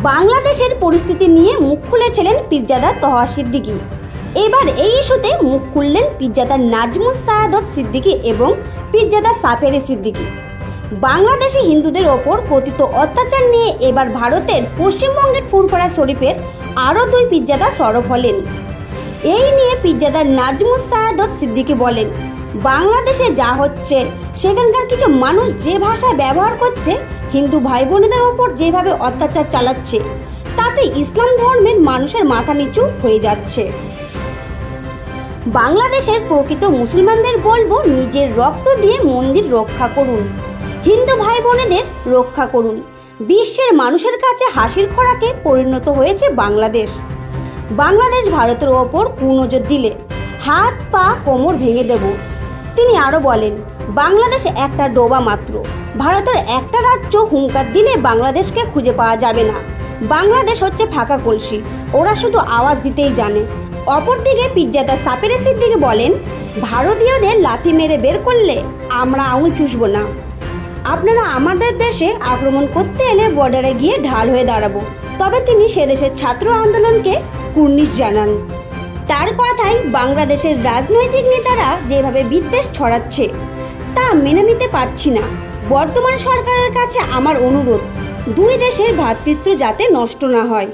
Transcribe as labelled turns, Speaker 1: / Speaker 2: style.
Speaker 1: বাংলাদেশের পরিস্থিতি নিয়ে মুখ খুলেছিলেন পীরজাদা তহা সিদ্দিকী। এবার এই ইস্যুতে মুখ খুললেন পীরজাদা নাজমুস সাআদত সিদ্দিকী এবং পীরজাদা সাফেরি সিদ্দিকী। বাংলাদেশি হিন্দুদের ওপর কথিত অত্যাচার নিয়ে এবার ভারতের পশ্চিমবঙ্গের ফুরফুরা শরীফের আরও দুই পীরজাদা সরব হলেন। এই নিয়ে পীরজাদা নাজমুস সাআদত সিদ্দিকী বলেন, বাংলাদেশে যা হচ্ছে, সেখানকার কিছু মানুষ যে ভাষা ব্যবহার করছে, হিন্দু ভাই বোনেদের ওপর যেভাবে অত্যাচার চালাচ্ছে, তাতে ইসলাম ধর্মের মানুষের মাথা নিচু হয়ে যাচ্ছে। বাংলাদেশের প্রকৃত মুসলমানদের বলবো, নিজের রক্ত দিয়ে মন্দির রক্ষা করুন, হিন্দু ভাই বোনেদের রক্ষা করুন। বিশ্বের মানুষের কাছে হাসির খোরাকে পরিণত হয়েছে বাংলাদেশ। বাংলাদেশ ভারতের ওপর কুনজর দিলে হাত পা কোমর ভেঙে দেব। তিনি আরো বলেন, বাংলাদেশ একটা ডোবা মাত্র, ভারতের একটা রাজ্য হুঙ্কার দিলে বাংলাদেশকে খুঁজে পাওয়া যাবে না। বাংলাদেশ হচ্ছে ফাঁকা কলসি, ওরা শুধু আওয়াজ দিতেই জানে। অপরদিকে পীরজাদা সাফেরি সিদ্দিকী বলেন, ভারতীয়দের লাথি মেরে বের করলে আমরা আঙুল চুষব না। আপনারা আমাদের দেশে আক্রমণ করতে এলে বর্ডারে গিয়ে ঢাল হয়ে দাঁড়াবো। তবে তিনি সেদেশের ছাত্র আন্দোলনকে কুর্নিশ জানান। তার কথায়, বাংলাদেশের রাজনৈতিক নেতারা যেভাবে বিদ্বেষ ছড়াচ্ছে তা মেনে নিতে পারছি না। বর্তমান সরকারের কাছে আমার অনুরোধ, দুই দেশের ভ্রাতৃত্ব যাতে নষ্ট না হয়।